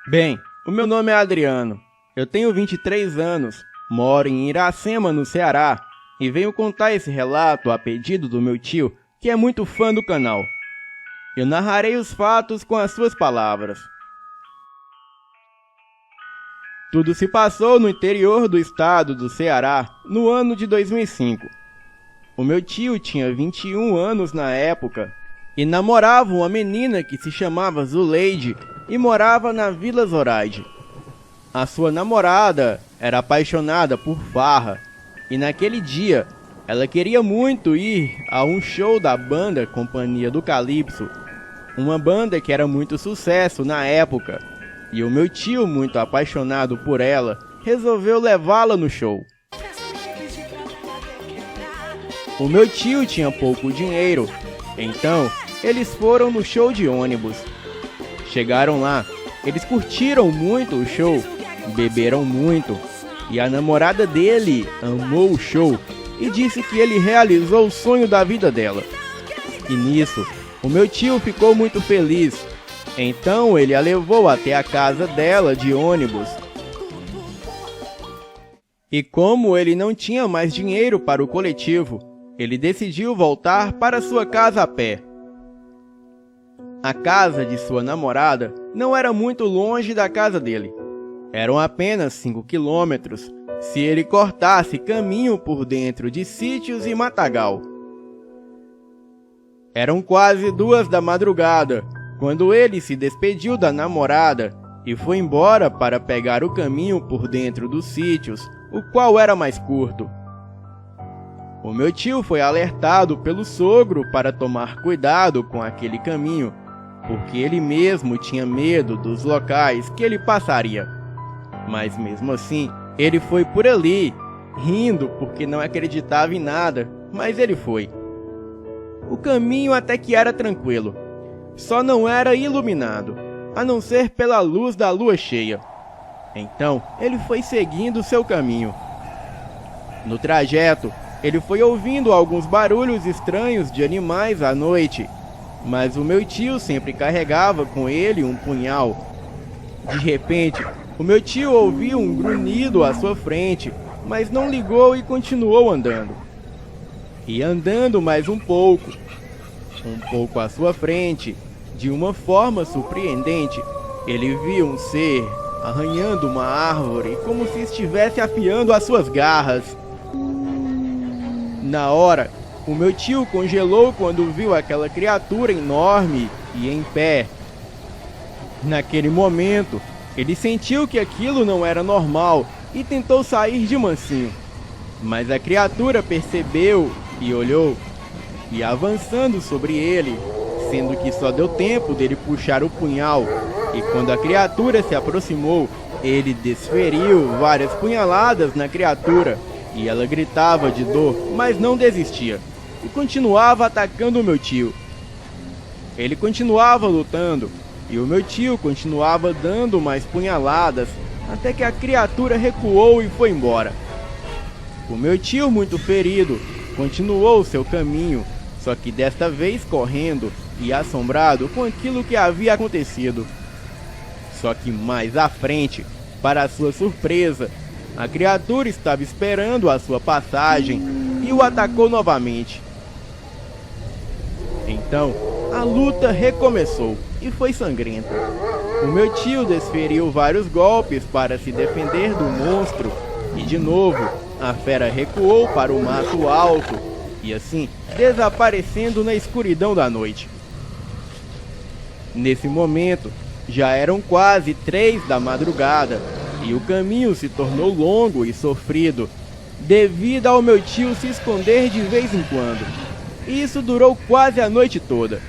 Bem, o meu nome é Adriano. Eu tenho 23 anos, moro em Iracema, no Ceará, e venho contar esse relato a pedido do meu tio, que é muito fã do canal. Eu narrarei os fatos com as suas palavras. Tudo se passou no interior do estado do Ceará, no ano de 2005. O meu tio tinha 21 anos na época e namorava uma menina que se chamava Zuleide e morava na Vila Zoraide. A sua namorada era apaixonada por farra e naquele dia ela queria muito ir a um show da banda Companhia do Calypso, uma banda que era muito sucesso na época, e o meu tio, muito apaixonado por ela, resolveu levá-la no show. O meu tio tinha pouco dinheiro, então eles foram no show de ônibus. Chegaram lá, eles curtiram muito o show, beberam muito, e a namorada dele amou o show e disse que ele realizou o sonho da vida dela. E nisso, o meu tio ficou muito feliz, então ele a levou até a casa dela de ônibus. E como ele não tinha mais dinheiro para o coletivo, ele decidiu voltar para sua casa a pé. A casa de sua namorada não era muito longe da casa dele. Eram apenas 5 quilômetros se ele cortasse caminho por dentro de sítios e matagal. Eram quase 2 da madrugada quando ele se despediu da namorada e foi embora para pegar o caminho por dentro dos sítios, o qual era mais curto. O meu tio foi alertado pelo sogro para tomar cuidado com aquele caminho, porque ele mesmo tinha medo dos locais que ele passaria. Mas mesmo assim, ele foi por ali, rindo porque não acreditava em nada, mas ele foi. O caminho até que era tranquilo, só não era iluminado, a não ser pela luz da lua cheia. Então, ele foi seguindo seu caminho. No trajeto, ele foi ouvindo alguns barulhos estranhos de animais à noite, mas o meu tio sempre carregava com ele um punhal. De repente, o meu tio ouviu um grunhido à sua frente, mas não ligou e continuou andando. E andando mais um pouco à sua frente, de uma forma surpreendente, ele viu um ser arranhando uma árvore como se estivesse afiando as suas garras. Na hora, o meu tio congelou quando viu aquela criatura enorme e em pé. Naquele momento, ele sentiu que aquilo não era normal e tentou sair de mansinho. Mas a criatura percebeu e olhou, e avançando sobre ele, sendo que só deu tempo dele puxar o punhal, e quando a criatura se aproximou, ele desferiu várias punhaladas na criatura, e ela gritava de dor, mas não desistia, e continuava atacando o meu tio. Ele continuava lutando, e o meu tio continuava dando mais punhaladas, até que a criatura recuou e foi embora. O meu tio, muito ferido, continuou seu caminho, só que desta vez correndo e assombrado com aquilo que havia acontecido. Só que mais à frente, para sua surpresa, a criatura estava esperando a sua passagem e o atacou novamente. Então, a luta recomeçou e foi sangrenta. O meu tio desferiu vários golpes para se defender do monstro e de novo a fera recuou para o mato alto e assim desaparecendo na escuridão da noite. Nesse momento, já eram quase 3 da madrugada e o caminho se tornou longo e sofrido, devido ao meu tio se esconder de vez em quando. Isso durou quase a noite toda.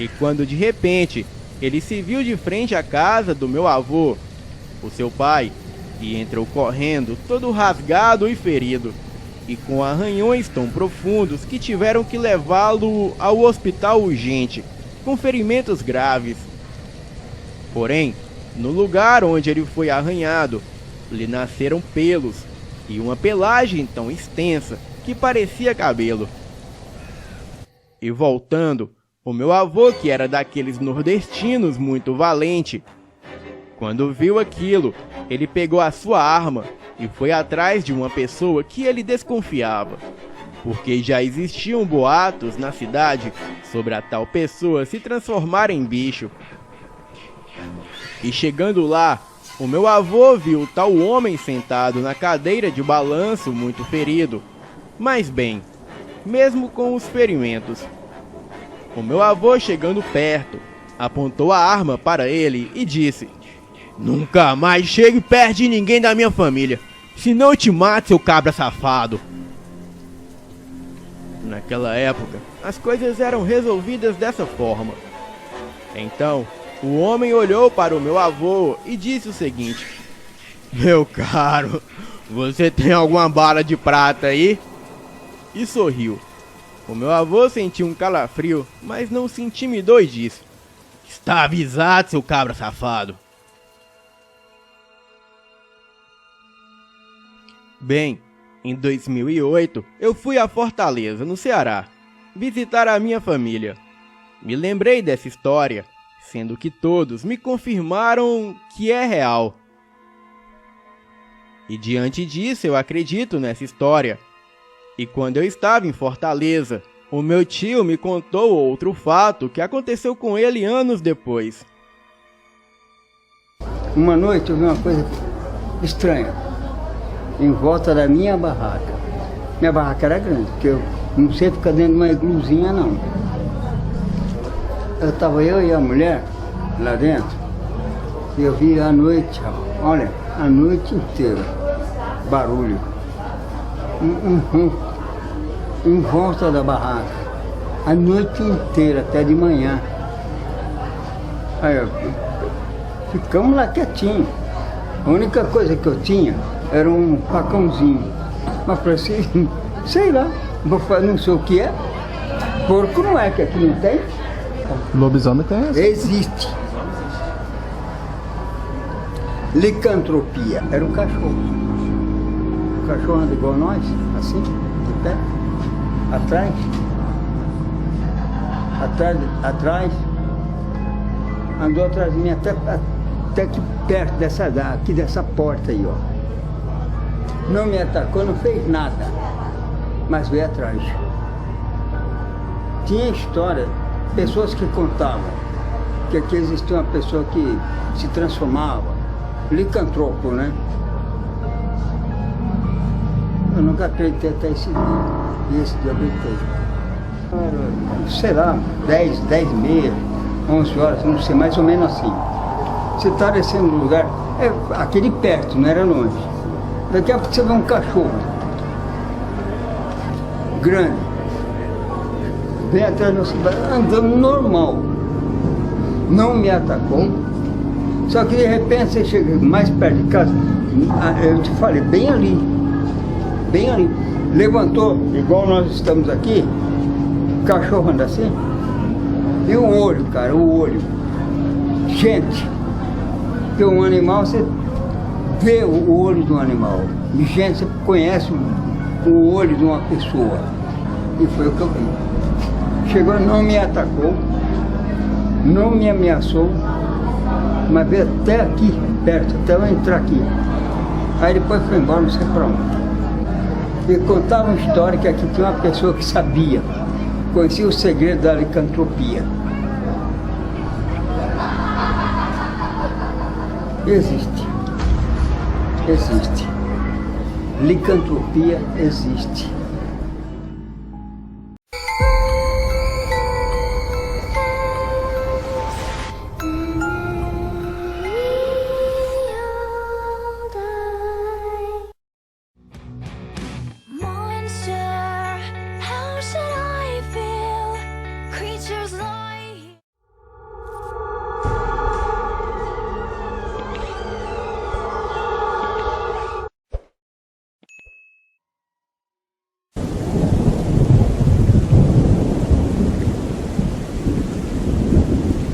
E quando de repente ele se viu de frente à casa do meu avô, o seu pai, e entrou correndo, todo rasgado e ferido, e com arranhões tão profundos que tiveram que levá-lo ao hospital urgente, com ferimentos graves. Porém, no lugar onde ele foi arranhado, lhe nasceram pelos e uma pelagem tão extensa que parecia cabelo. E voltando, o meu avô, que era daqueles nordestinos muito valente, Quando viu aquilo, ele pegou a sua arma e foi atrás de uma pessoa que ele desconfiava, porque já existiam boatos na cidade sobre a tal pessoa se transformar em bicho. E chegando lá, o meu avô viu o tal homem sentado na cadeira de balanço muito ferido. Mas bem, mesmo com os ferimentos, o meu avô chegando perto, apontou a arma para ele e disse: "Nunca mais chegue perto de ninguém da minha família, senão eu te mato, seu cabra safado." Naquela época, as coisas eram resolvidas dessa forma. Então, o homem olhou para o meu avô e disse o seguinte: "Meu caro, você tem alguma bala de prata aí?" E sorriu. O meu avô sentiu um calafrio, mas não se intimidou e disse: "Está avisado, seu cabra safado." Bem, em 2008, eu fui a Fortaleza, no Ceará, visitar a minha família. Me lembrei dessa história, sendo que todos me confirmaram que é real. E diante disso eu acredito nessa história. E quando eu estava em Fortaleza, o meu tio me contou outro fato que aconteceu com ele anos depois. Uma noite eu vi uma coisa estranha em volta da minha barraca. Minha barraca era grande, porque eu não sei ficar dentro de uma igluzinha não. Estava eu e a mulher lá dentro, e eu vi à noite, olha, a noite inteira, barulho, em volta da barraca, a noite inteira, até de manhã. Aí ficamos lá quietinhos. A única coisa que eu tinha era um facãozinho, mas falei assim, sei lá, não sei o que é, porco não é, que aqui não tem. Lobisomem tem essa? Existe. Licantropia. Era um cachorro. O cachorro anda igual nós, assim, de pé, atrás, andou atrás de mim até aqui perto dessa porta aí, ó. Não me atacou, não fez nada, mas veio atrás. Tinha história, pessoas que contavam que aqui existia uma pessoa que se transformava, licantropo, né? Eu nunca acreditei até esse dia, e esse dia eu acreditei. Sei lá, 10h30, 11 horas, não sei, mais ou menos assim. Você está descendo no lugar, aquele perto, não era longe. Daqui a pouco você vê um cachorro grande, vem atrás da cidade, andando normal. Não me atacou. Só que de repente você chega mais perto de casa, eu te falei, bem ali. Levantou, igual nós estamos aqui, o cachorro anda assim, e o olho, cara, o olho. Gente, porque um animal, você vê o olho do animal. E gente, você conhece o olho de uma pessoa. E foi o que eu vi. Chegou, não me atacou, não me ameaçou, mas veio até aqui, perto, até eu entrar aqui. Aí depois foi embora, não sei pra onde. E contava uma história que aqui tinha uma pessoa que sabia, conhecia o segredo da licantropia. Existe. Licantropia existe.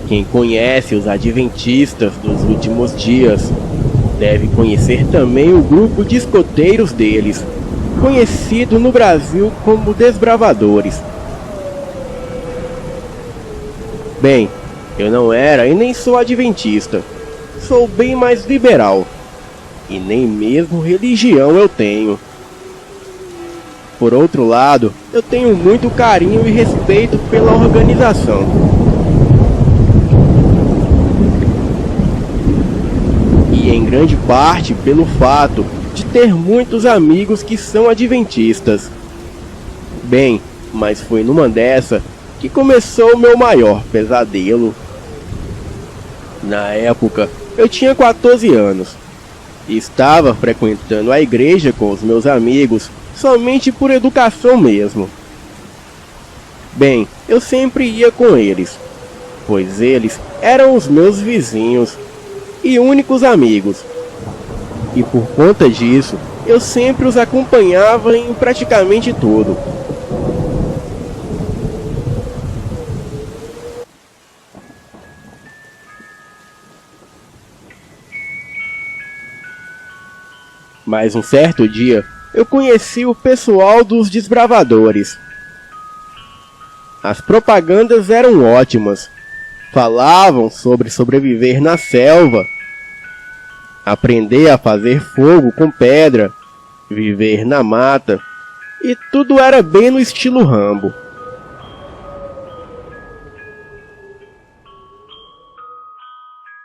Quem conhece os adventistas dos últimos dias deve conhecer também o grupo de escoteiros deles, conhecido no Brasil como Desbravadores. Bem, eu não era e nem sou adventista, sou bem mais liberal, e nem mesmo religião eu tenho. Por outro lado, eu tenho muito carinho e respeito pela organização. E em grande parte pelo fato de ter muitos amigos que são adventistas. Bem, mas foi numa dessa que começou o meu maior pesadelo. Na época, eu tinha 14 anos. E estava frequentando a igreja com os meus amigos somente por educação mesmo. Bem, eu sempre ia com eles, pois eles eram os meus vizinhos e únicos amigos. E por conta disso, eu sempre os acompanhava em praticamente tudo. Mas um certo dia, eu conheci o pessoal dos desbravadores. As propagandas eram ótimas. Falavam sobre sobreviver na selva, aprender a fazer fogo com pedra, viver na mata, e tudo era bem no estilo Rambo.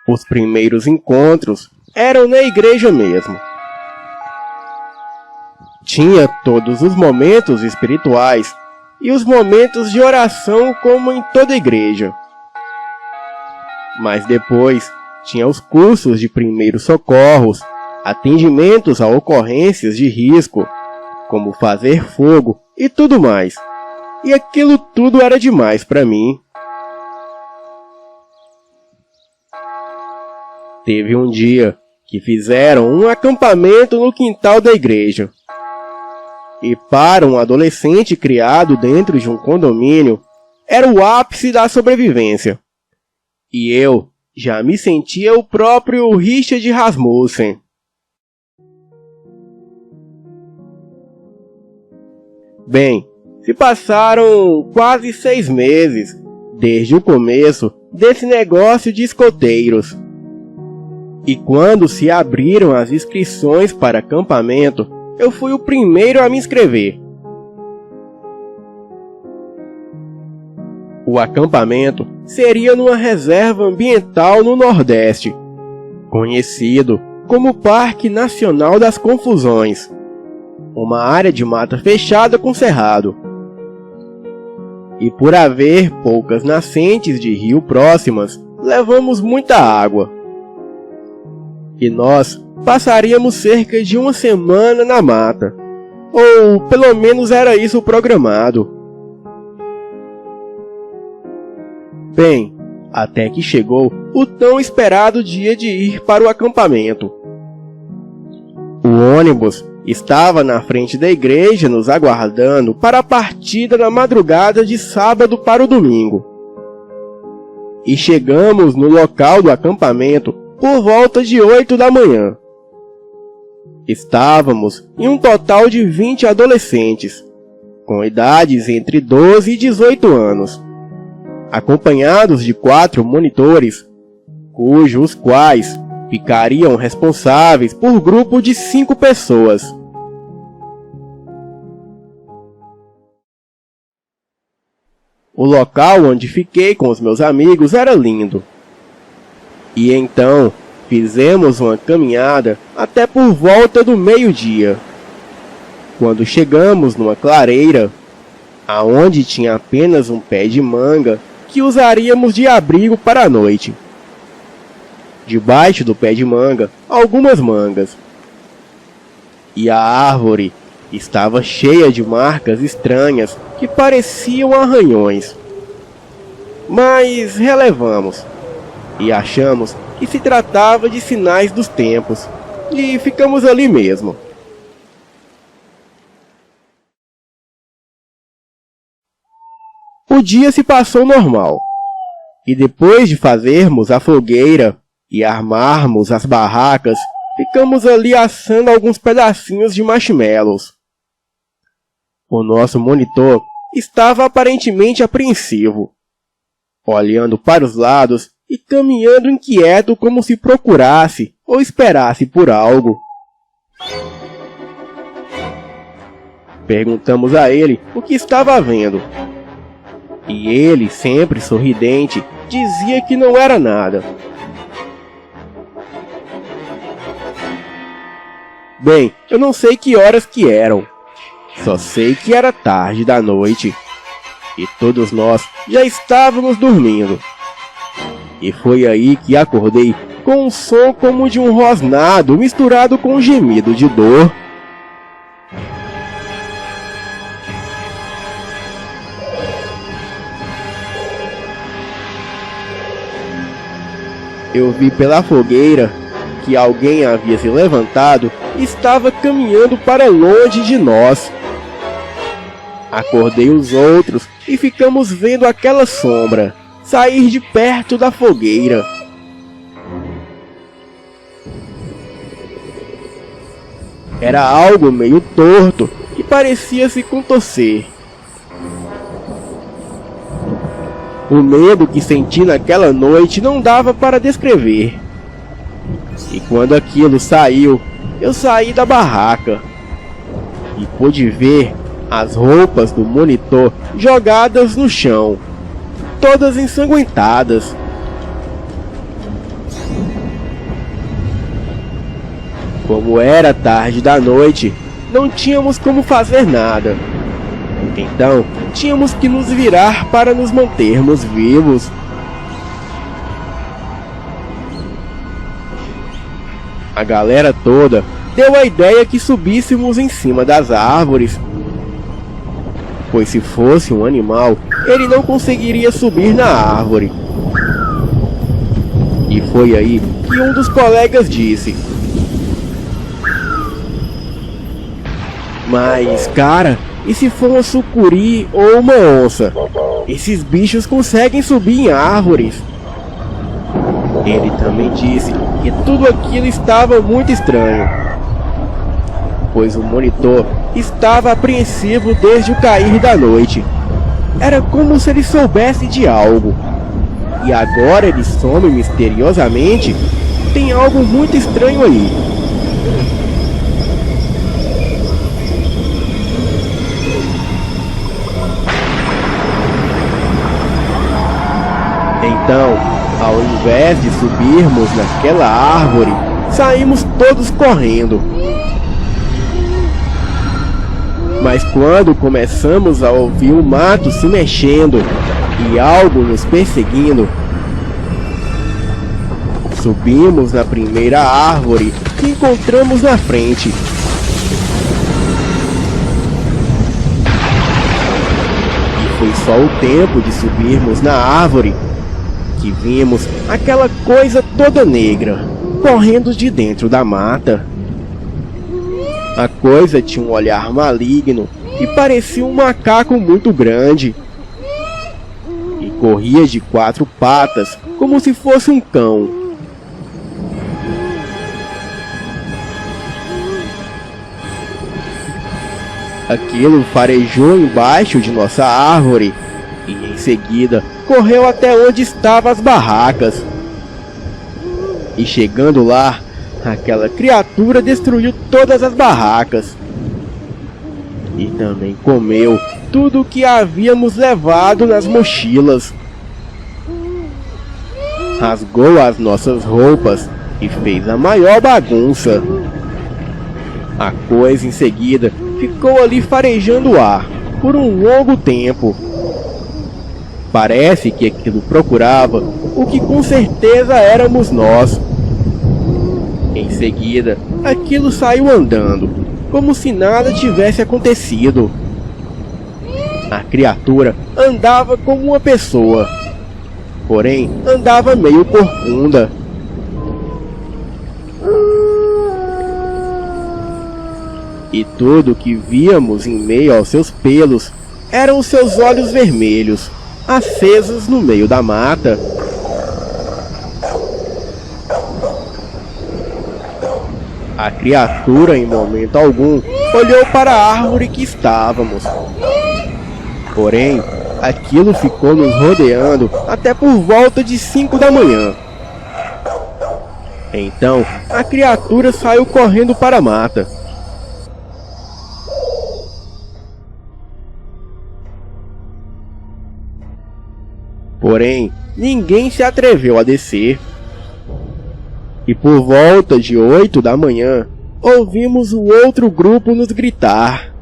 Os primeiros encontros eram na igreja mesmo. Tinha todos os momentos espirituais e os momentos de oração como em toda igreja. Mas depois tinha os cursos de primeiros socorros, atendimentos a ocorrências de risco, como fazer fogo e tudo mais. E aquilo tudo era demais para mim. Teve um dia que fizeram um acampamento no quintal da igreja. E para um adolescente criado dentro de um condomínio, era o ápice da sobrevivência. E eu já me sentia o próprio Richard Rasmussen. Bem, se passaram quase 6 meses desde o começo desse negócio de escoteiros. E quando se abriram as inscrições para acampamento, eu fui o primeiro a me inscrever. O acampamento seria numa reserva ambiental no Nordeste, conhecido como Parque Nacional das Confusões, uma área de mata fechada com cerrado. E por haver poucas nascentes de rio próximas, levamos muita água. E nós passaríamos cerca de uma semana na mata, ou pelo menos era isso o programado. Bem, até que chegou o tão esperado dia de ir para o acampamento. O ônibus estava na frente da igreja nos aguardando para a partida na madrugada de sábado para o domingo. E chegamos no local do acampamento por volta de 8 da manhã. Estávamos em um total de 20 adolescentes, com idades entre 12 e 18 anos, acompanhados de 4 monitores, cujos quais ficariam responsáveis por grupo de 5 pessoas. O local onde fiquei com os meus amigos era lindo. E então fizemos uma caminhada até por volta do meio-dia, quando chegamos numa clareira, aonde tinha apenas um pé de manga que usaríamos de abrigo para a noite. Debaixo do pé de manga, algumas mangas. E a árvore estava cheia de marcas estranhas que pareciam arranhões. Mas relevamos e achamos que se tratava de sinais dos tempos, e ficamos ali mesmo. O dia se passou normal, e depois de fazermos a fogueira e armarmos as barracas, ficamos ali assando alguns pedacinhos de marshmallows. O nosso monitor estava aparentemente apreensivo, olhando para os lados e caminhando inquieto como se procurasse ou esperasse por algo. Perguntamos a ele o que estava vendo. E ele, sempre sorridente, dizia que não era nada. Bem, eu não sei que horas que eram. Só sei que era tarde da noite. E todos nós já estávamos dormindo. E foi aí que acordei com um som como de um rosnado misturado com um gemido de dor. Eu vi pela fogueira que alguém havia se levantado e estava caminhando para longe de nós. Acordei os outros e ficamos vendo aquela sombra sair de perto da fogueira. Era algo meio torto que parecia se contorcer. O medo que senti naquela noite não dava para descrever. E quando aquilo saiu, eu saí da barraca e pude ver as roupas do monitor jogadas no chão, todas ensanguentadas. Como era tarde da noite, não tínhamos como fazer nada. Então, tínhamos que nos virar para nos mantermos vivos. A galera toda deu a ideia que subíssemos em cima das árvores, pois se fosse um animal, ele não conseguiria subir na árvore. E foi aí que um dos colegas disse: "Mas, cara, e se for uma sucuri ou uma onça? Esses bichos conseguem subir em árvores." Ele também disse que tudo aquilo estava muito estranho, pois o monitor estava apreensivo desde o cair da noite. Era como se ele soubesse de algo. E agora ele some misteriosamente. Tem algo muito estranho aí. Então, ao invés de subirmos naquela árvore, saímos todos correndo. Mas quando começamos a ouvir o mato se mexendo e algo nos perseguindo, subimos na primeira árvore que encontramos na frente. E foi só o tempo de subirmos na árvore que vimos aquela coisa toda negra correndo de dentro da mata. A coisa tinha um olhar maligno e parecia um macaco muito grande. E corria de 4 patas, como se fosse um cão. Aquilo farejou embaixo de nossa árvore e em seguida correu até onde estavam as barracas. E chegando lá, aquela criatura destruiu todas as barracas. E também comeu tudo o que havíamos levado nas mochilas. Rasgou as nossas roupas e fez a maior bagunça. A coisa em seguida ficou ali farejando o ar por um longo tempo. Parece que aquilo procurava o que com certeza éramos nós. Em seguida, aquilo saiu andando, como se nada tivesse acontecido. A criatura andava como uma pessoa, porém andava meio corcunda. E tudo que víamos em meio aos seus pelos eram os seus olhos vermelhos, acesos no meio da mata. A criatura, em momento algum, olhou para a árvore que estávamos. Porém, aquilo ficou nos rodeando até por volta de 5 da manhã. Então, a criatura saiu correndo para a mata. Porém, ninguém se atreveu a descer. E por volta de 8 da manhã, ouvimos o outro grupo nos gritar.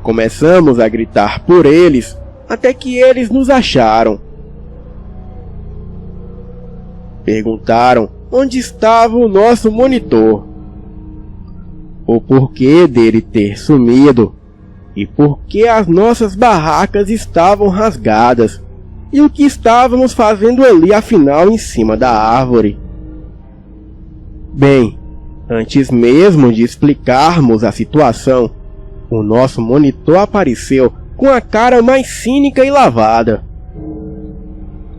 Começamos a gritar por eles, até que eles nos acharam. Perguntaram onde estava o nosso monitor, o porquê dele ter sumido, e por que as nossas barracas estavam rasgadas, e o que estávamos fazendo ali afinal em cima da árvore. Bem, antes mesmo de explicarmos a situação, o nosso monitor apareceu com a cara mais cínica e lavada.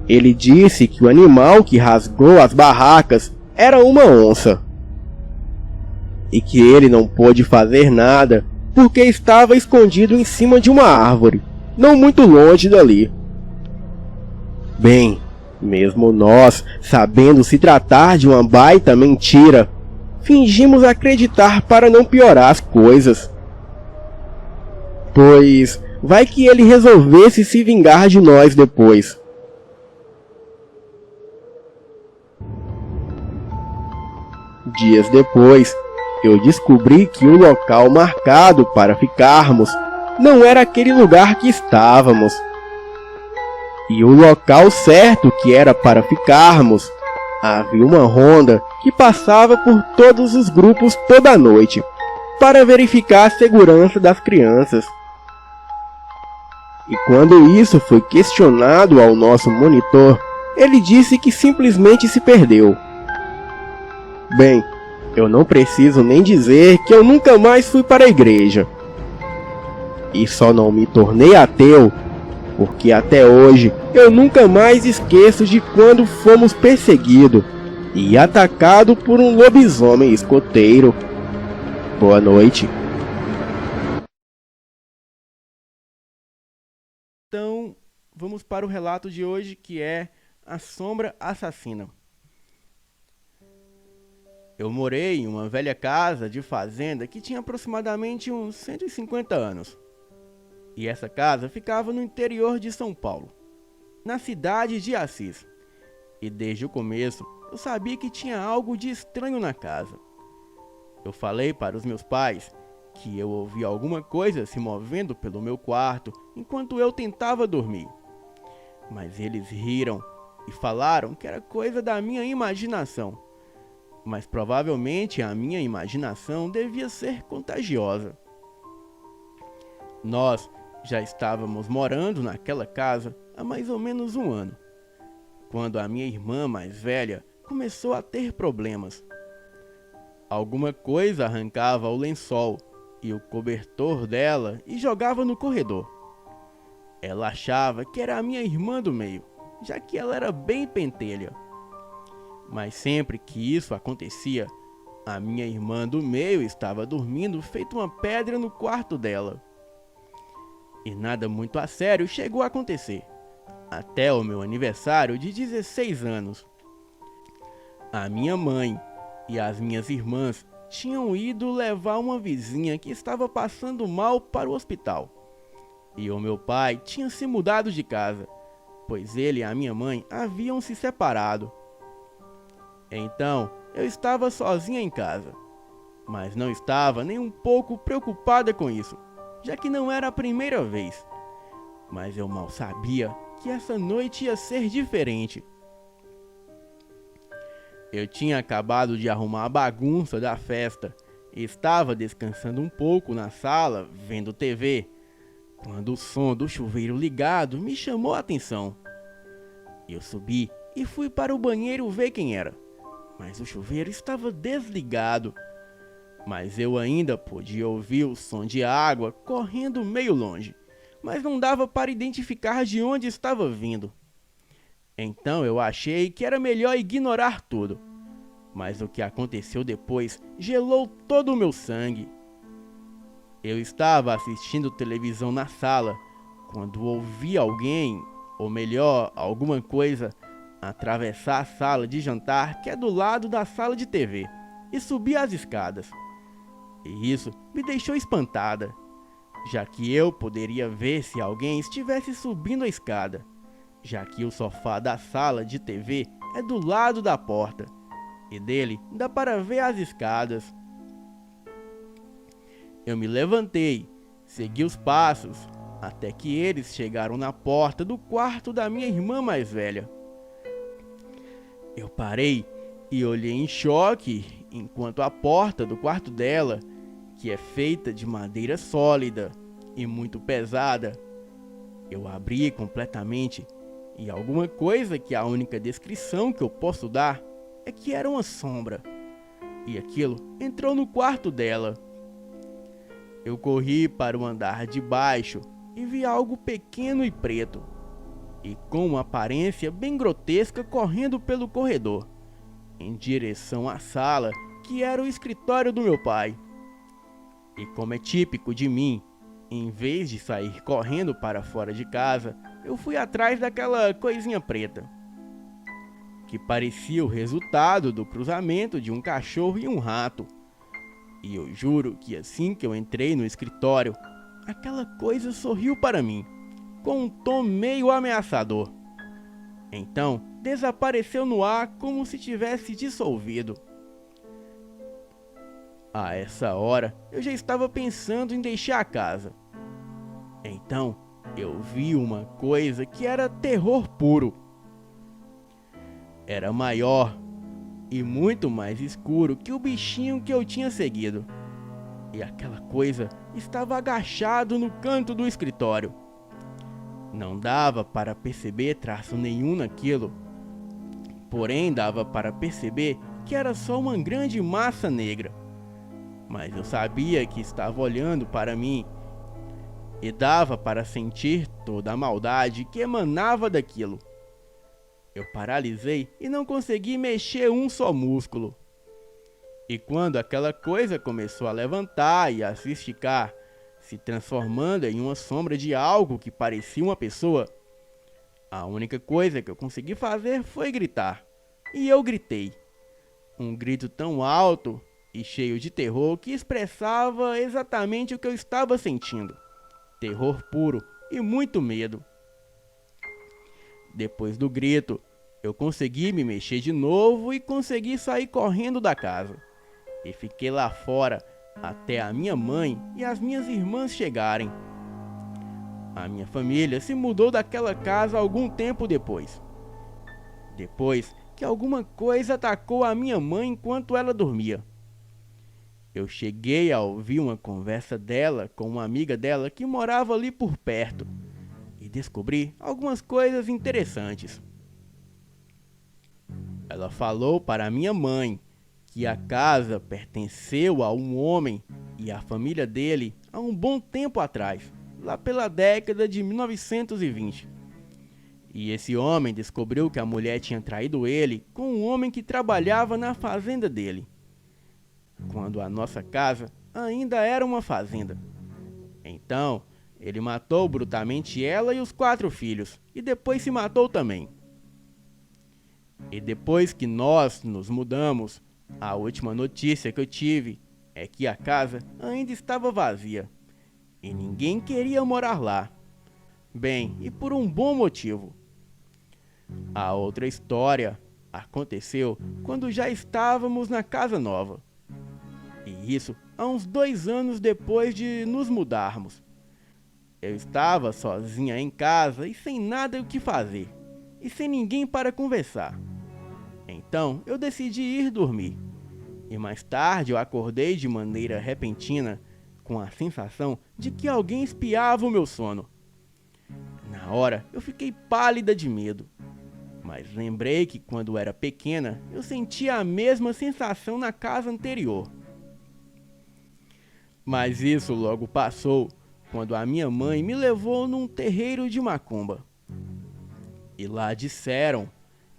Ele disse que o animal que rasgou as barracas era uma onça, e que ele não pôde fazer nada porque estava escondido em cima de uma árvore, não muito longe dali. Bem, mesmo nós, sabendo se tratar de uma baita mentira, fingimos acreditar para não piorar as coisas. Pois vai que ele resolvesse se vingar de nós depois. Dias depois, eu descobri que o local marcado para ficarmos não era aquele lugar que estávamos. E o local certo que era para ficarmos, havia uma ronda que passava por todos os grupos toda noite, para verificar a segurança das crianças. E quando isso foi questionado ao nosso monitor, ele disse que simplesmente se perdeu. Bem, eu não preciso nem dizer que eu nunca mais fui para a igreja. E só não me tornei ateu, porque até hoje eu nunca mais esqueço de quando fomos perseguidos e atacados por um lobisomem escoteiro. Boa noite. Então, vamos para o relato de hoje, que é A Sombra Assassina. Eu morei em uma velha casa de fazenda que tinha aproximadamente uns 150 anos. E essa casa ficava no interior de São Paulo, na cidade de Assis. E desde o começo, eu sabia que tinha algo de estranho na casa. Eu falei para os meus pais que eu ouvi alguma coisa se movendo pelo meu quarto enquanto eu tentava dormir. Mas eles riram e falaram que era coisa da minha imaginação. Mas provavelmente a minha imaginação devia ser contagiosa. Nós já estávamos morando naquela casa há mais ou menos um ano, quando a minha irmã mais velha começou a ter problemas. Alguma coisa arrancava o lençol e o cobertor dela e jogava no corredor. Ela achava que era a minha irmã do meio, já que ela era bem pentelha. Mas sempre que isso acontecia, a minha irmã do meio estava dormindo feito uma pedra no quarto dela. E nada muito a sério chegou a acontecer, até o meu aniversário de 16 anos. A minha mãe e as minhas irmãs tinham ido levar uma vizinha que estava passando mal para o hospital. E o meu pai tinha se mudado de casa, pois ele e a minha mãe haviam se separado. Então, eu estava sozinha em casa, mas não estava nem um pouco preocupada com isso, já que não era a primeira vez. Mas eu mal sabia que essa noite ia ser diferente. Eu tinha acabado de arrumar a bagunça da festa e estava descansando um pouco na sala, vendo TV, quando o som do chuveiro ligado me chamou a atenção. Eu subi e fui para o banheiro ver quem era, mas o chuveiro estava desligado. Mas eu ainda podia ouvir o som de água correndo meio longe, mas não dava para identificar de onde estava vindo. Então eu achei que era melhor ignorar tudo. Mas o que aconteceu depois gelou todo o meu sangue. Eu estava assistindo televisão na sala, quando ouvi alguém, ou melhor, alguma coisa, atravessar a sala de jantar que é do lado da sala de TV e subir as escadas. E isso me deixou espantada, já que eu poderia ver se alguém estivesse subindo a escada, já que o sofá da sala de TV é do lado da porta e dele dá para ver as escadas. Eu me levantei, segui os passos, até que eles chegaram na porta do quarto da minha irmã mais velha. Eu parei e olhei em choque, enquanto a porta do quarto dela, que é feita de madeira sólida e muito pesada, eu abri completamente, e alguma coisa que a única descrição que eu posso dar é que era uma sombra, e aquilo entrou no quarto dela. Eu corri para o andar de baixo e vi algo pequeno e preto, e com uma aparência bem grotesca correndo pelo corredor, em direção à sala que era o escritório do meu pai. E como é típico de mim, em vez de sair correndo para fora de casa, eu fui atrás daquela coisinha preta, que parecia o resultado do cruzamento de um cachorro e um rato. E eu juro que assim que eu entrei no escritório, aquela coisa sorriu para mim, com um tom meio ameaçador. Então, desapareceu no ar como se tivesse dissolvido. A essa hora, eu já estava pensando em deixar a casa. Então, eu vi uma coisa que era terror puro. Era maior e muito mais escuro que o bichinho que eu tinha seguido. E aquela coisa estava agachado no canto do escritório. Não dava para perceber traço nenhum naquilo. Porém, dava para perceber que era só uma grande massa negra. Mas eu sabia que estava olhando para mim. E dava para sentir toda a maldade que emanava daquilo. Eu paralisei e não consegui mexer um só músculo. E quando aquela coisa começou a levantar e a se esticar, se transformando em uma sombra de algo que parecia uma pessoa, a única coisa que eu consegui fazer foi gritar. E eu gritei. Um grito tão alto e cheio de terror que expressava exatamente o que eu estava sentindo. Terror puro e muito medo. Depois do grito, eu consegui me mexer de novo e consegui sair correndo da casa. E fiquei lá fora até a minha mãe e as minhas irmãs chegarem. A minha família se mudou daquela casa algum tempo depois. Depois que alguma coisa atacou a minha mãe enquanto ela dormia. Eu cheguei a ouvir uma conversa dela com uma amiga dela que morava ali por perto. E descobri algumas coisas interessantes. Ela falou para minha mãe que a casa pertenceu a um homem e a família dele há um bom tempo atrás, lá pela década de 1920. E esse homem descobriu que a mulher tinha traído ele com um homem que trabalhava na fazenda dele, quando a nossa casa ainda era uma fazenda. Então, ele matou brutalmente ela e os 4 filhos, e depois se matou também. E depois que nós nos mudamos, a última notícia que eu tive é que a casa ainda estava vazia, e ninguém queria morar lá. Bem, e por um bom motivo. A outra história aconteceu quando já estávamos na casa nova. E isso há uns 2 anos depois de nos mudarmos. Eu estava sozinha em casa e sem nada o que fazer, e sem ninguém para conversar. Então eu decidi ir dormir. E mais tarde eu acordei de maneira repentina, com a sensação de que alguém espiava o meu sono. Na hora eu fiquei pálida de medo, mas lembrei que quando era pequena eu sentia a mesma sensação na casa anterior. Mas isso logo passou quando a minha mãe me levou num terreiro de macumba. E lá disseram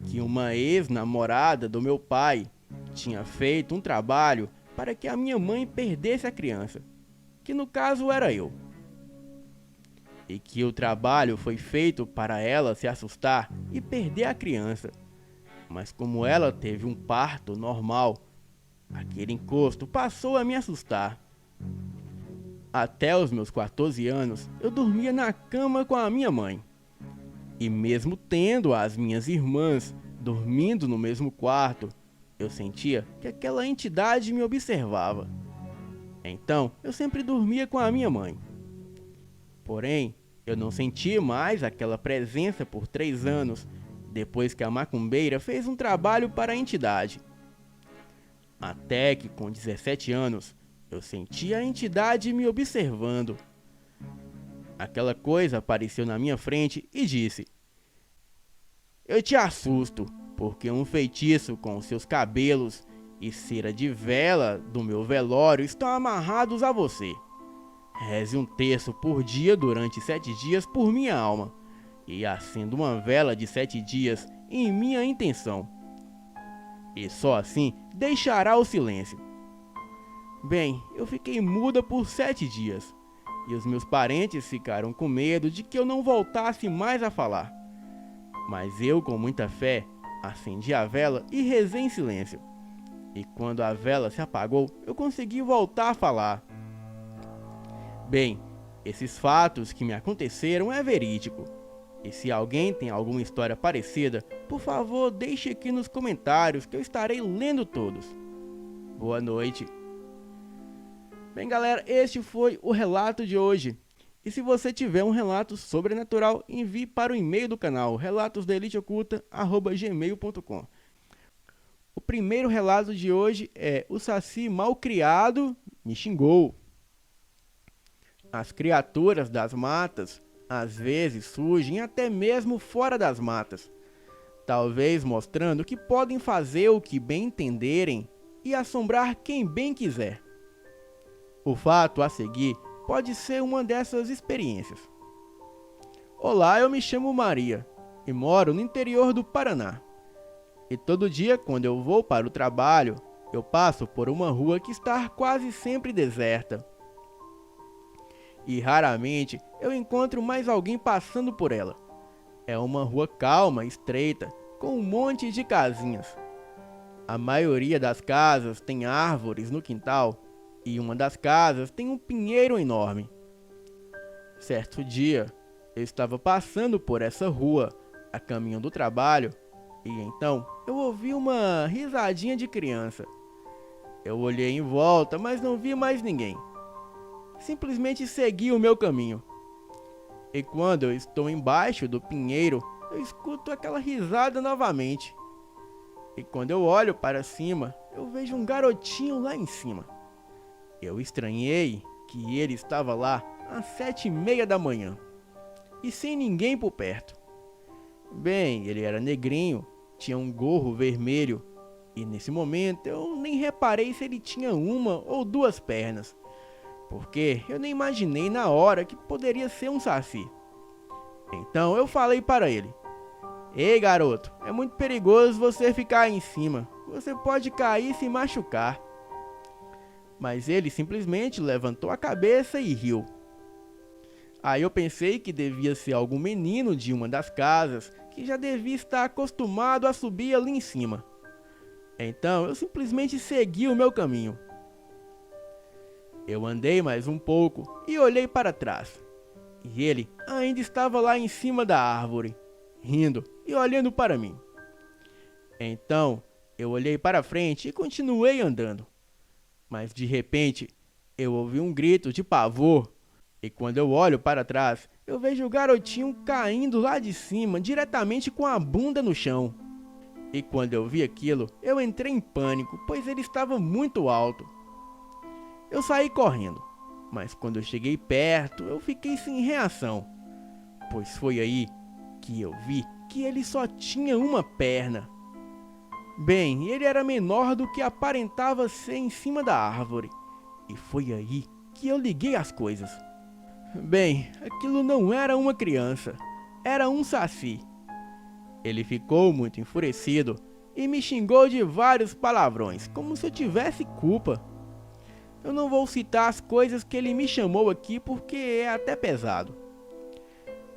que uma ex-namorada do meu pai tinha feito um trabalho para que a minha mãe perdesse a criança, que no caso era eu. e que o trabalho foi feito para ela se assustar e perder a criança. Mas como ela teve um parto normal, aquele encosto passou a me assustar. Até os meus 14 anos, eu dormia na cama com a minha mãe. E mesmo tendo as minhas irmãs dormindo no mesmo quarto, eu sentia que aquela entidade me observava. Então, eu sempre dormia com a minha mãe. Porém, eu não senti mais aquela presença por 3 anos, depois que a macumbeira fez um trabalho para a entidade. Até que com 17 anos, eu senti a entidade me observando. Aquela coisa apareceu na minha frente e disse: "Eu te assusto, porque um feitiço com seus cabelos e cera de vela do meu velório estão amarrados a você. Reze um terço por dia durante 7 dias por minha alma, e acenda uma vela de 7 dias em minha intenção. E só assim deixará o silêncio." Bem, eu fiquei muda por 7 dias, e os meus parentes ficaram com medo de que eu não voltasse mais a falar. Mas eu, com muita fé, acendi a vela e rezei em silêncio. E quando a vela se apagou, eu consegui voltar a falar. Bem, esses fatos que me aconteceram é verídico. E se alguém tem alguma história parecida, por favor deixe aqui nos comentários que eu estarei lendo todos. Boa noite. Bem galera, este foi o relato de hoje. E se você tiver um relato sobrenatural, envie para o e-mail do canal, relatosdaeliteoculta@gmail.com. O primeiro relato de hoje é: o Saci malcriado me xingou. As criaturas das matas às vezes surgem até mesmo fora das matas, talvez mostrando que podem fazer o que bem entenderem e assombrar quem bem quiser. O fato a seguir pode ser uma dessas experiências. Olá, eu me chamo Maria e moro no interior do Paraná. E todo dia, quando eu vou para o trabalho, eu passo por uma rua que está quase sempre deserta. E raramente eu encontro mais alguém passando por ela. É uma rua calma, estreita, com um monte de casinhas. A maioria das casas tem árvores no quintal, e uma das casas tem um pinheiro enorme. Certo dia, eu estava passando por essa rua, a caminho do trabalho, e então eu ouvi uma risadinha de criança. Eu olhei em volta, mas não vi mais ninguém. Simplesmente segui o meu caminho. E quando eu estou embaixo do pinheiro, eu escuto aquela risada novamente. E quando eu olho para cima, eu vejo um garotinho lá em cima. Eu estranhei que ele estava lá às 7h30 da manhã, e sem ninguém por perto. Bem, ele era negrinho, tinha um gorro vermelho, e nesse momento eu nem reparei se ele tinha uma ou 2 pernas, porque eu nem imaginei na hora que poderia ser um saci. Então eu falei para ele: "Ei garoto, é muito perigoso você ficar aí em cima, você pode cair e se machucar." Mas ele simplesmente levantou a cabeça e riu. Aí eu pensei que devia ser algum menino de uma das casas que já devia estar acostumado a subir ali em cima. Então eu simplesmente segui o meu caminho. Eu andei mais um pouco e olhei para trás. E ele ainda estava lá em cima da árvore, rindo e olhando para mim. Então eu olhei para frente e continuei andando. Mas de repente, eu ouvi um grito de pavor, e quando eu olho para trás, eu vejo o garotinho caindo lá de cima, diretamente com a bunda no chão. E quando eu vi aquilo, eu entrei em pânico, pois ele estava muito alto. Eu saí correndo, mas quando eu cheguei perto, eu fiquei sem reação, pois foi aí que eu vi que ele só tinha uma perna. Bem, ele era menor do que aparentava ser em cima da árvore. E foi aí que eu liguei as coisas. Bem, aquilo não era uma criança, era um saci. Ele ficou muito enfurecido e me xingou de vários palavrões, como se eu tivesse culpa. Eu não vou citar as coisas que ele me chamou aqui porque é até pesado.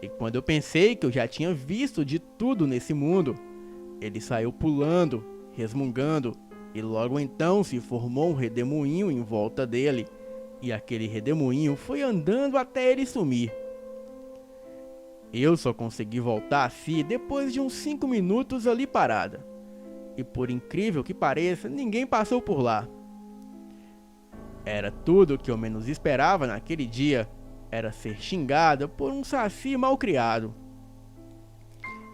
E quando eu pensei que eu já tinha visto de tudo nesse mundo, ele saiu pulando, resmungando, e logo então se formou um redemoinho em volta dele, e aquele redemoinho foi andando até ele sumir. Eu só consegui voltar a si depois de uns 5 minutos ali parada. E por incrível que pareça, ninguém passou por lá. Era tudo o que eu menos esperava naquele dia, era ser xingada por um saci malcriado.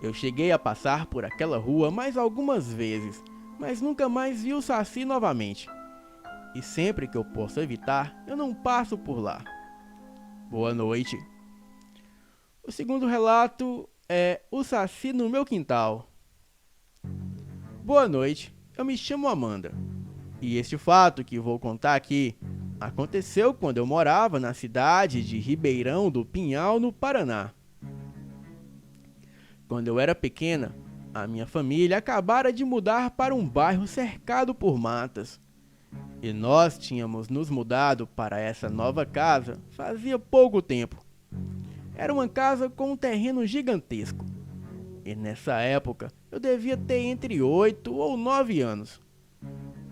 Eu cheguei a passar por aquela rua mais algumas vezes, mas nunca mais vi o saci novamente. E sempre que eu posso evitar, eu não passo por lá. Boa noite. O segundo relato é o saci no meu quintal. Boa noite, eu me chamo Amanda. E este fato que vou contar aqui aconteceu quando eu morava na cidade de Ribeirão do Pinhal, no Paraná. Quando eu era pequena, a minha família acabara de mudar para um bairro cercado por matas. E nós tínhamos nos mudado para essa nova casa fazia pouco tempo. Era uma casa com um terreno gigantesco. E nessa época eu devia ter entre 8 ou 9 anos.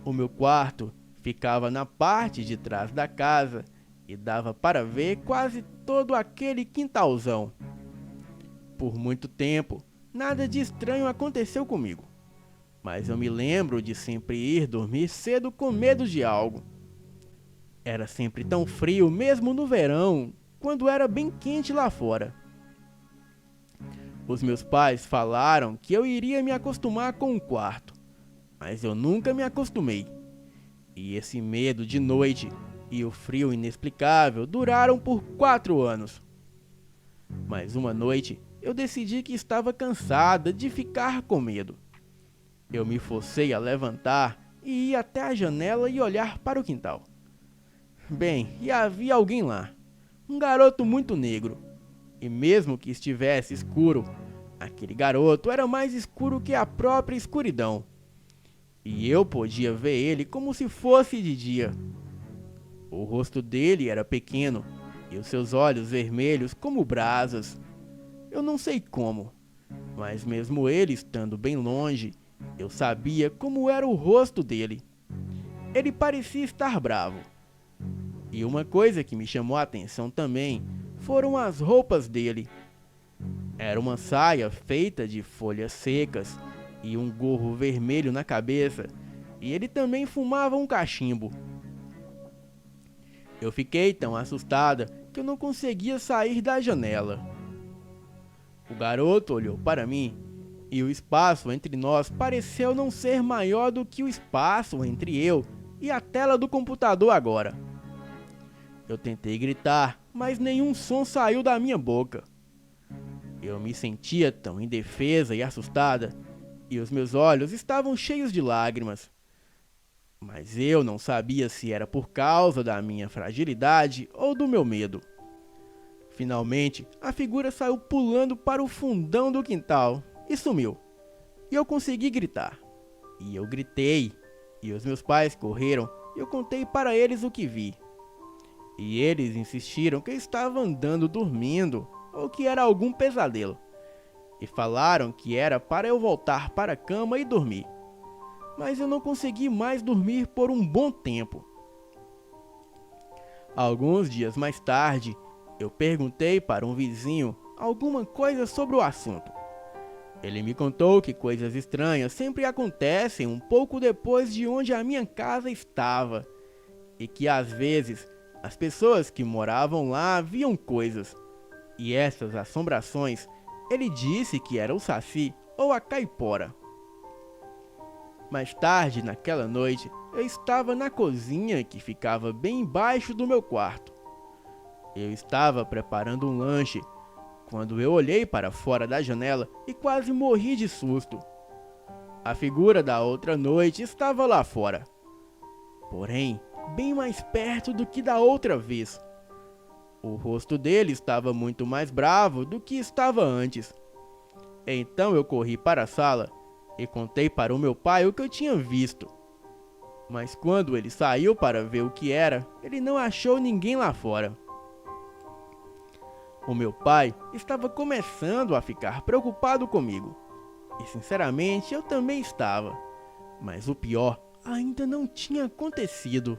O meu quarto ficava na parte de trás da casa e dava para ver quase todo aquele quintalzão. Por muito tempo, nada de estranho aconteceu comigo. Mas eu me lembro de sempre ir dormir cedo com medo de algo. Era sempre tão frio, mesmo no verão, quando era bem quente lá fora. Os meus pais falaram que eu iria me acostumar com o quarto, mas eu nunca me acostumei. E esse medo de noite e o frio inexplicável duraram por 4 anos. Mas uma noite eu decidi que estava cansada de ficar com medo. Eu me forcei a levantar e ir até a janela e olhar para o quintal. Bem, e havia alguém lá. Um garoto muito negro. E mesmo que estivesse escuro, aquele garoto era mais escuro que a própria escuridão. E eu podia ver ele como se fosse de dia. O rosto dele era pequeno e os seus olhos vermelhos como brasas. Eu não sei como, mas mesmo ele estando bem longe, eu sabia como era o rosto dele. Ele parecia estar bravo. E uma coisa que me chamou a atenção também foram as roupas dele. Era uma saia feita de folhas secas e um gorro vermelho na cabeça, e ele também fumava um cachimbo. Eu fiquei tão assustada que eu não conseguia sair da janela. O garoto olhou para mim e o espaço entre nós pareceu não ser maior do que o espaço entre eu e a tela do computador agora. Eu tentei gritar, mas nenhum som saiu da minha boca. Eu me sentia tão indefesa e assustada, e os meus olhos estavam cheios de lágrimas. Mas eu não sabia se era por causa da minha fragilidade ou do meu medo. Finalmente, a figura saiu pulando para o fundão do quintal e sumiu. E eu consegui gritar. E eu gritei, e os meus pais correram e eu contei para eles o que vi. E eles insistiram que eu estava andando dormindo ou que era algum pesadelo. E falaram que era para eu voltar para a cama e dormir. Mas eu não consegui mais dormir por um bom tempo. Alguns dias mais tarde, eu perguntei para um vizinho alguma coisa sobre o assunto. Ele me contou que coisas estranhas sempre acontecem um pouco depois de onde a minha casa estava. E que às vezes as pessoas que moravam lá viam coisas. E essas assombrações, ele disse que era o saci ou a caipora. Mais tarde, naquela noite, eu estava na cozinha que ficava bem embaixo do meu quarto. Eu estava preparando um lanche, quando eu olhei para fora da janela e quase morri de susto. A figura da outra noite estava lá fora. Porém, bem mais perto do que da outra vez. O rosto dele estava muito mais bravo do que estava antes. Então eu corri para a sala e contei para o meu pai o que eu tinha visto. Mas quando ele saiu para ver o que era, ele não achou ninguém lá fora. O meu pai estava começando a ficar preocupado comigo. E sinceramente eu também estava. Mas o pior ainda não tinha acontecido.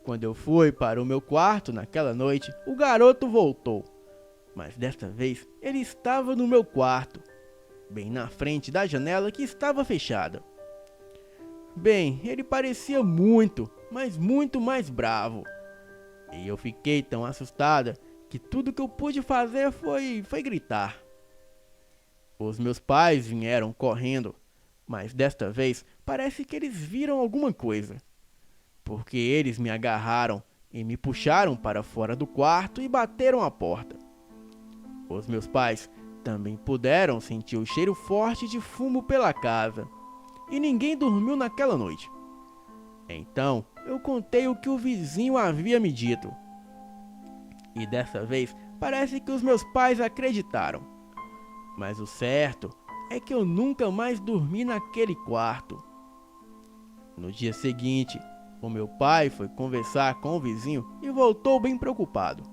Quando eu fui para o meu quarto naquela noite, o garoto voltou. Mas desta vez ele estava no meu quarto, bem na frente da janela que estava fechada. Bem, ele parecia muito, mas muito mais bravo. E eu fiquei tão assustada que tudo que eu pude fazer foi gritar. Os meus pais vieram correndo, mas desta vez parece que eles viram alguma coisa. Porque eles me agarraram e me puxaram para fora do quarto e bateram a porta. Os meus pais também puderam sentir o cheiro forte de fumo pela casa. E ninguém dormiu naquela noite. Então, eu contei o que o vizinho havia me dito. E dessa vez, parece que os meus pais acreditaram. Mas o certo é que eu nunca mais dormi naquele quarto. No dia seguinte, o meu pai foi conversar com o vizinho e voltou bem preocupado.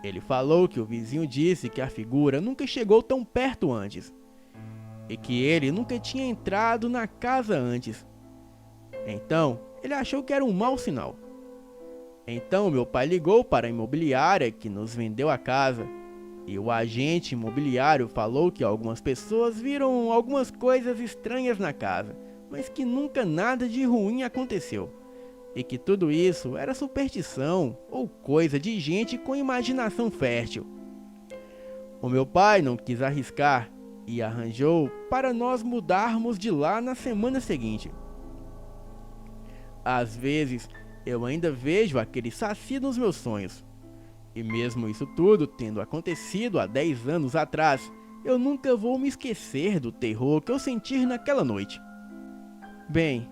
Ele falou que o vizinho disse que a figura nunca chegou tão perto antes. E que ele nunca tinha entrado na casa antes. Então, ele achou que era um mau sinal. Então, meu pai ligou para a imobiliária que nos vendeu a casa. E o agente imobiliário falou que algumas pessoas viram algumas coisas estranhas na casa, mas que nunca nada de ruim aconteceu. E que tudo isso era superstição ou coisa de gente com imaginação fértil. O meu pai não quis arriscar e arranjou para nós mudarmos de lá na semana seguinte. Às vezes, eu ainda vejo aquele saci nos meus sonhos. E mesmo isso tudo tendo acontecido há 10 anos atrás, eu nunca vou me esquecer do terror que eu senti naquela noite. Bem,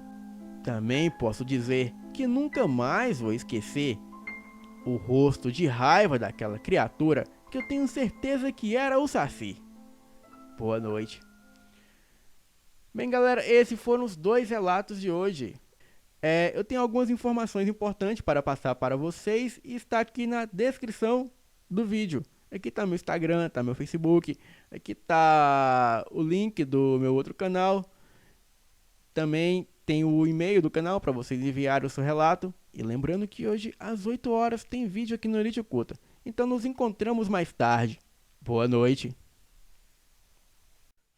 também posso dizer que nunca mais vou esquecer o rosto de raiva daquela criatura que eu tenho certeza que era o Saci. Boa noite. Bem, galera, esses foram os 2 relatos de hoje. Eu tenho algumas informações importantes para passar para vocês e está aqui na descrição do vídeo. Aqui está meu Instagram, está meu Facebook, aqui está o link do meu outro canal. Também tem o e-mail do canal para vocês enviarem o seu relato. E lembrando que hoje às 8 horas tem vídeo aqui no Elite Oculta. Então nos encontramos mais tarde. Boa noite.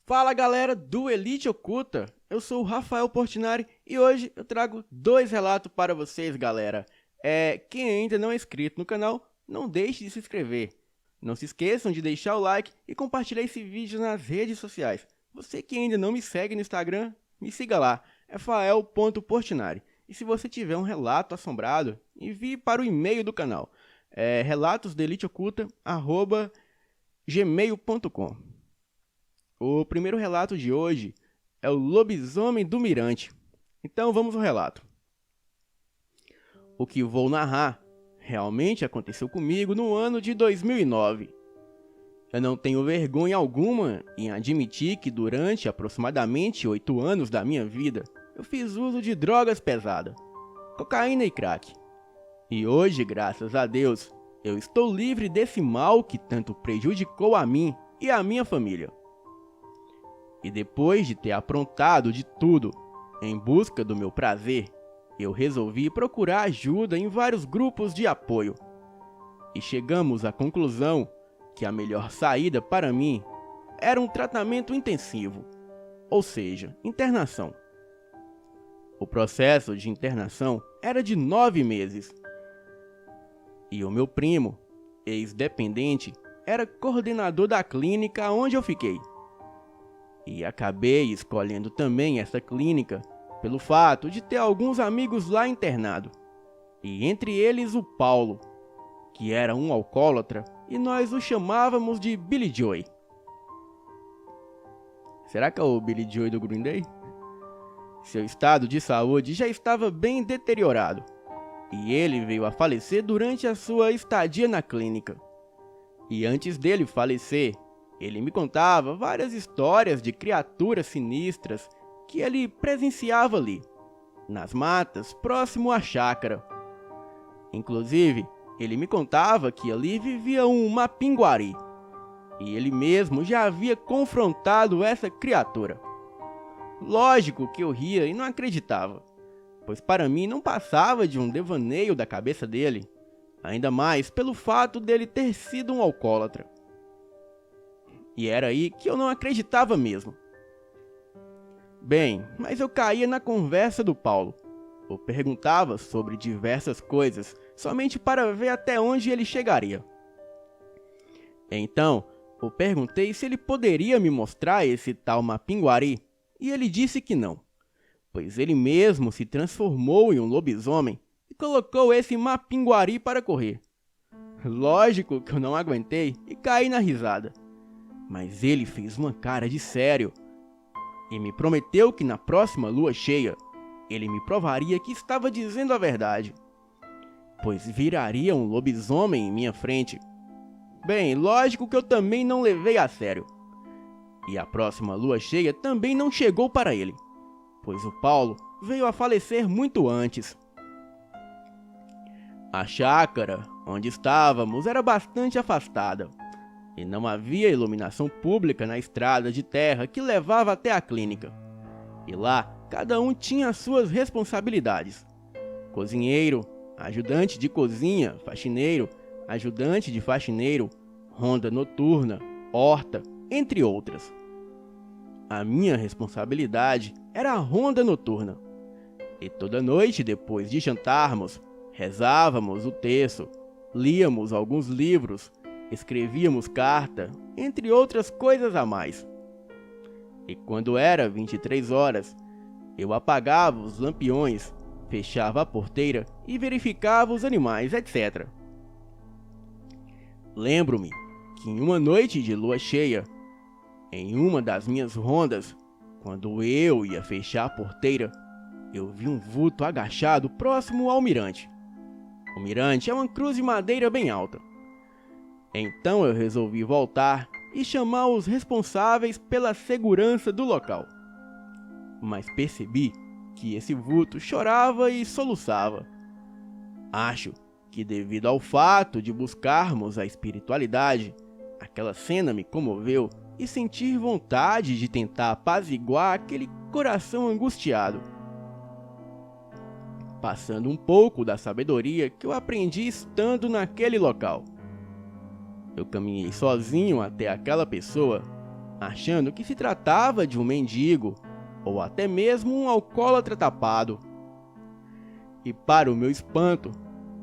Fala galera do Elite Oculta, eu sou o Rafael Portinari e hoje eu trago 2 relatos para vocês, galera. Quem ainda não é inscrito no canal, não deixe de se inscrever. Não se esqueçam de deixar o like e compartilhar esse vídeo nas redes sociais. Você que ainda não me segue no Instagram, me siga lá, é fael.portinari. E se você tiver um relato assombrado, envie para o e-mail do canal, relatosdeliteoculta@gmail.com. O primeiro relato de hoje é o lobisomem do Mirante. Então vamos ao relato. O que vou narrar realmente aconteceu comigo no ano de 2009. Eu não tenho vergonha alguma em admitir que durante aproximadamente 8 anos da minha vida, eu fiz uso de drogas pesadas, cocaína e crack. E hoje, graças a Deus, eu estou livre desse mal que tanto prejudicou a mim e a minha família. E depois de ter aprontado de tudo em busca do meu prazer, eu resolvi procurar ajuda em vários grupos de apoio. E chegamos à conclusão que a melhor saída para mim era um tratamento intensivo, ou seja, internação. O processo de internação era de 9 meses. E o meu primo, ex-dependente, era coordenador da clínica onde eu fiquei. E acabei escolhendo também essa clínica pelo fato de ter alguns amigos lá internados. E entre eles o Paulo, que era um alcoólatra e nós o chamávamos de Billy Joy. Será que é o Billy Joy do Green Day? Seu estado de saúde já estava bem deteriorado e ele veio a falecer durante a sua estadia na clínica. E antes dele falecer, ele me contava várias histórias de criaturas sinistras que ele presenciava ali, nas matas, próximo à chácara. Inclusive, ele me contava que ali vivia um mapinguari, e ele mesmo já havia confrontado essa criatura. Lógico que eu ria e não acreditava, pois para mim não passava de um devaneio da cabeça dele, ainda mais pelo fato dele ter sido um alcoólatra. E era aí que eu não acreditava mesmo. Bem, mas eu caía na conversa do Paulo. Eu perguntava sobre diversas coisas, somente para ver até onde ele chegaria. Então, eu perguntei se ele poderia me mostrar esse tal mapinguari, e ele disse que não, pois ele mesmo se transformou em um lobisomem e colocou esse mapinguari para correr. Lógico que eu não aguentei e caí na risada, mas ele fez uma cara de sério e me prometeu que na próxima lua cheia ele me provaria que estava dizendo a verdade, pois viraria um lobisomem em minha frente. Bem, lógico que eu também não levei a sério. E a próxima lua cheia também não chegou para ele, pois o Paulo veio a falecer muito antes. A chácara onde estávamos era bastante afastada, e não havia iluminação pública na estrada de terra que levava até a clínica. E lá, cada um tinha as suas responsabilidades. Cozinheiro, ajudante de cozinha, faxineiro, ajudante de faxineiro, ronda noturna, horta, entre outras. A minha responsabilidade era a ronda noturna. E toda noite, depois de jantarmos, rezávamos o terço, líamos alguns livros, escrevíamos carta, entre outras coisas a mais. E quando era 23 horas, eu apagava os lampiões, fechava a porteira e verificava os animais, etc. Lembro-me que em uma noite de lua cheia, em uma das minhas rondas, quando eu ia fechar a porteira, eu vi um vulto agachado próximo ao mirante. O mirante é uma cruz de madeira bem alta. Então eu resolvi voltar e chamar os responsáveis pela segurança do local. Mas percebi que esse vulto chorava e soluçava. Acho que devido ao fato de buscarmos a espiritualidade, aquela cena me comoveu e senti vontade de tentar apaziguar aquele coração angustiado. Passando um pouco da sabedoria que eu aprendi estando naquele local. Eu caminhei sozinho até aquela pessoa, achando que se tratava de um mendigo ou até mesmo um alcoólatra tapado. E para o meu espanto,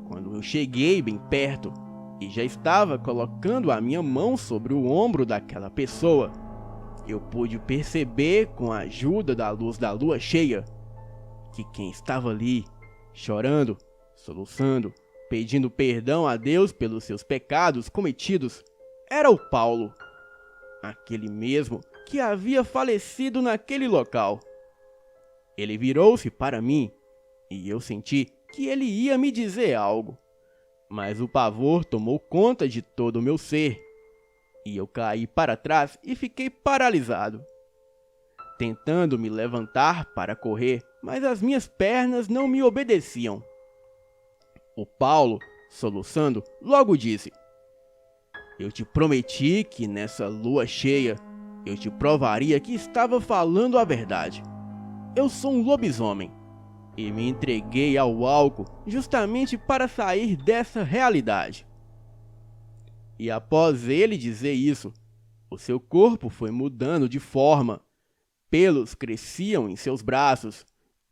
quando eu cheguei bem perto e já estava colocando a minha mão sobre o ombro daquela pessoa, eu pude perceber, com a ajuda da luz da lua cheia, que quem estava ali, chorando, soluçando, pedindo perdão a Deus pelos seus pecados cometidos, era o Paulo, aquele mesmo que havia falecido naquele local. Ele virou-se para mim e eu senti que ele ia me dizer algo, mas o pavor tomou conta de todo o meu ser e eu caí para trás e fiquei paralisado, tentando me levantar para correr, mas as minhas pernas não me obedeciam. O Paulo, soluçando, logo disse: "Eu te prometi que nessa lua cheia eu te provaria que estava falando a verdade. Eu sou um lobisomem e me entreguei ao álcool justamente para sair dessa realidade." E após ele dizer isso, o seu corpo foi mudando de forma. Pelos cresciam em seus braços,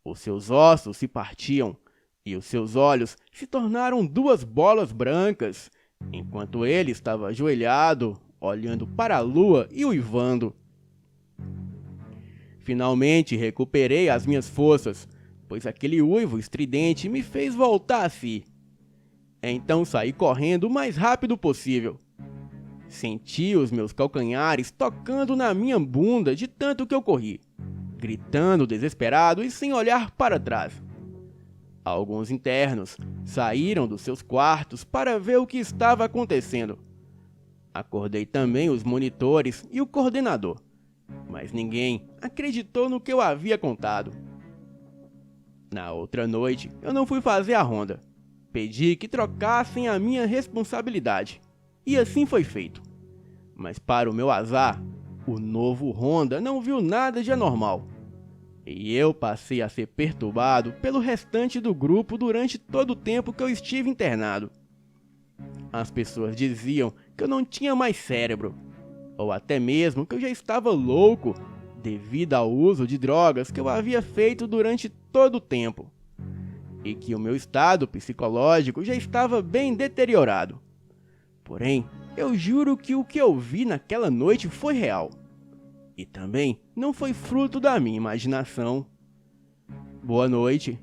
os seus ossos se partiam e os seus olhos se tornaram duas bolas brancas, enquanto ele estava ajoelhado, olhando para a lua e uivando. Finalmente recuperei as minhas forças, pois aquele uivo estridente me fez voltar a si. Então saí correndo o mais rápido possível. Senti os meus calcanhares tocando na minha bunda de tanto que eu corri, gritando desesperado e sem olhar para trás. Alguns internos saíram dos seus quartos para ver o que estava acontecendo. Acordei também os monitores e o coordenador, mas ninguém acreditou no que eu havia contado. Na outra noite, eu não fui fazer a ronda. pedi que trocassem a minha responsabilidade. E assim foi feito. Mas para o meu azar, o novo Honda não viu nada de anormal. E eu passei a ser perturbado pelo restante do grupo durante todo o tempo que eu estive internado. As pessoas diziam que eu não tinha mais cérebro, ou até mesmo que eu já estava louco devido ao uso de drogas que eu havia feito durante todo o tempo, e que o meu estado psicológico já estava bem deteriorado. Porém, eu juro que o que eu vi naquela noite foi real. E também não foi fruto da minha imaginação. Boa noite.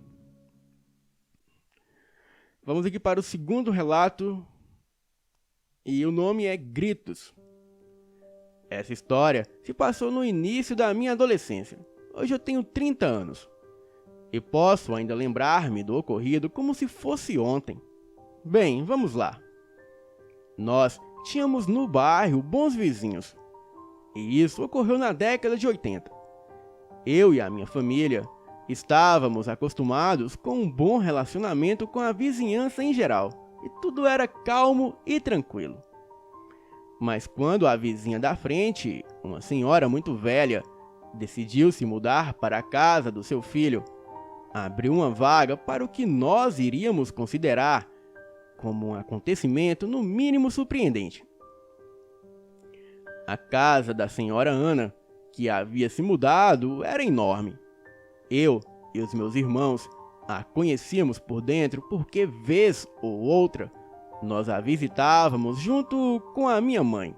Vamos aqui para o segundo relato. E o nome é Gritos. Essa história se passou no início da minha adolescência. Hoje eu tenho 30 anos. E posso ainda lembrar-me do ocorrido como se fosse ontem. Bem, vamos lá. Nós tínhamos no bairro bons vizinhos. E isso ocorreu na década de 80. Eu e a minha família estávamos acostumados com um bom relacionamento com a vizinhança em geral, e tudo era calmo e tranquilo. Mas quando a vizinha da frente, uma senhora muito velha, decidiu se mudar para a casa do seu filho, abriu uma vaga para o que nós iríamos considerar como um acontecimento no mínimo surpreendente. A casa da senhora Ana, que havia se mudado, era enorme. Eu e os meus irmãos a conhecíamos por dentro porque, vez ou outra, nós a visitávamos junto com a minha mãe.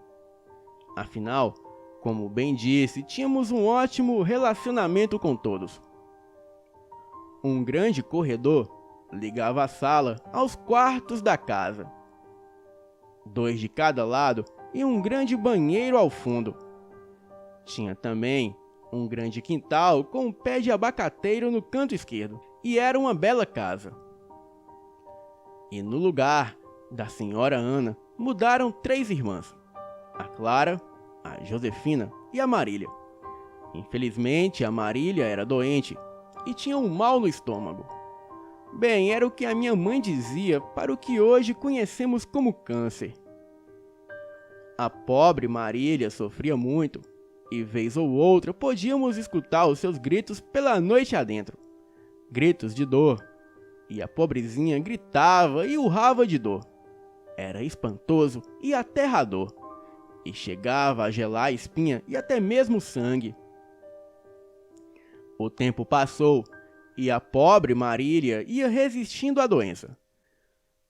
Afinal, como bem disse, tínhamos um ótimo relacionamento com todos. Um grande corredor ligava a sala aos quartos da casa. 2 de cada lado e um grande banheiro ao fundo. Tinha também um grande quintal com um pé de abacateiro no canto esquerdo, e era uma bela casa. E no lugar da senhora Ana mudaram 3 irmãs: a Clara, a Josefina e a Marília. Infelizmente, a Marília era doente e tinha um mal no estômago. Bem, era o que a minha mãe dizia para o que hoje conhecemos como câncer. A pobre Marília sofria muito, e vez ou outra podíamos escutar os seus gritos pela noite adentro. Gritos de dor, e a pobrezinha gritava e urrava de dor. Era espantoso e aterrador, e chegava a gelar a espinha e até mesmo o sangue. O tempo passou, e a pobre Marília ia resistindo à doença.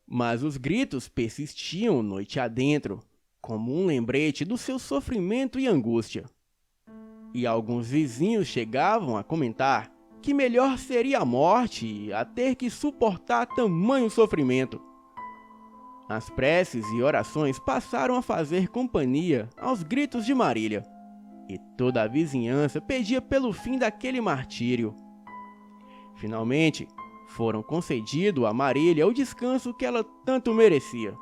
Mas os gritos persistiam noite adentro, como um lembrete do seu sofrimento e angústia. E alguns vizinhos chegavam a comentar que melhor seria a morte a ter que suportar tamanho sofrimento. As preces e orações passaram a fazer companhia aos gritos de Marília, e toda a vizinhança pedia pelo fim daquele martírio. Finalmente, foram concedido a Marília o descanso que ela tanto merecia.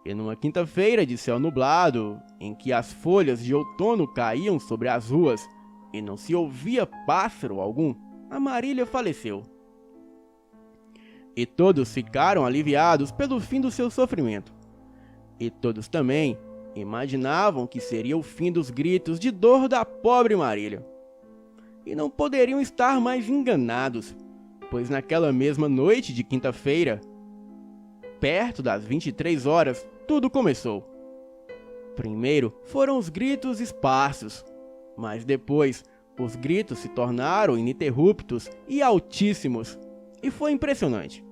E numa quinta-feira de céu nublado, em que as folhas de outono caíam sobre as ruas e não se ouvia pássaro algum, a Marília faleceu. E todos ficaram aliviados pelo fim do seu sofrimento. E todos também imaginavam que seria o fim dos gritos de dor da pobre Marília. E não poderiam estar mais enganados, pois naquela mesma noite de quinta-feira, perto das 23 horas, tudo começou. Primeiro foram os gritos esparsos, mas depois os gritos se tornaram ininterruptos e altíssimos, e foi impressionante.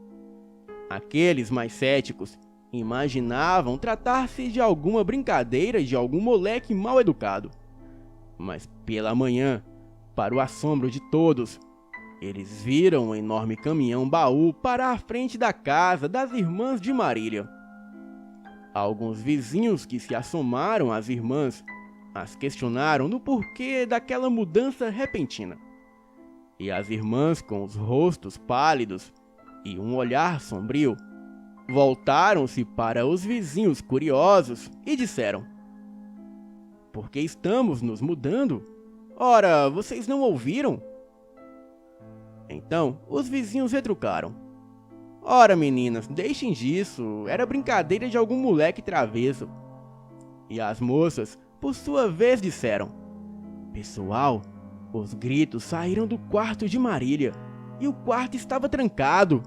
Aqueles mais céticos imaginavam tratar-se de alguma brincadeira de algum moleque mal educado. Mas pela manhã, para o assombro de todos, eles viram um enorme caminhão-baú parar à frente da casa das irmãs de Marília. Alguns vizinhos que se assomaram às irmãs as questionaram no porquê daquela mudança repentina. E as irmãs, com os rostos pálidos e um olhar sombrio, voltaram-se para os vizinhos curiosos e disseram: "Por que estamos nos mudando? Ora, vocês não ouviram?" Então os vizinhos retrucaram: Ora, meninas, deixem disso, era brincadeira de algum moleque travesso. E as moças, por sua vez, disseram: pessoal, os gritos saíram do quarto de Marília e o quarto estava trancado.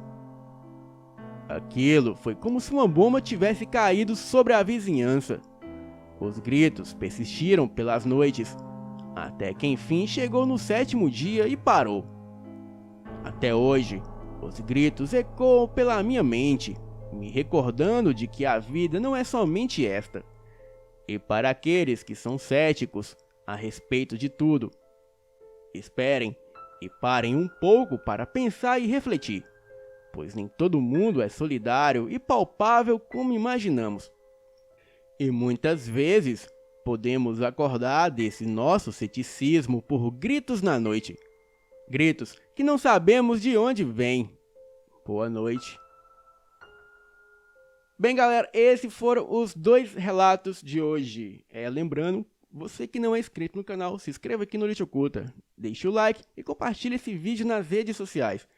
Aquilo foi como se uma bomba tivesse caído sobre a vizinhança. Os gritos persistiram pelas noites, até que enfim chegou no 7º dia e parou. Até hoje, os gritos ecoam pela minha mente, me recordando de que a vida não é somente esta. E para aqueles que são céticos a respeito de tudo, esperem e parem um pouco para pensar e refletir, pois nem todo mundo é solidário e palpável como imaginamos. E muitas vezes podemos acordar desse nosso ceticismo por gritos na noite. Gritos que não sabemos de onde vêm. Boa noite. Bem, galera, esses foram os 2 relatos de hoje. Lembrando, você que não é inscrito no canal, se inscreva aqui no Elite Oculta, deixe o like e compartilhe esse vídeo nas redes sociais.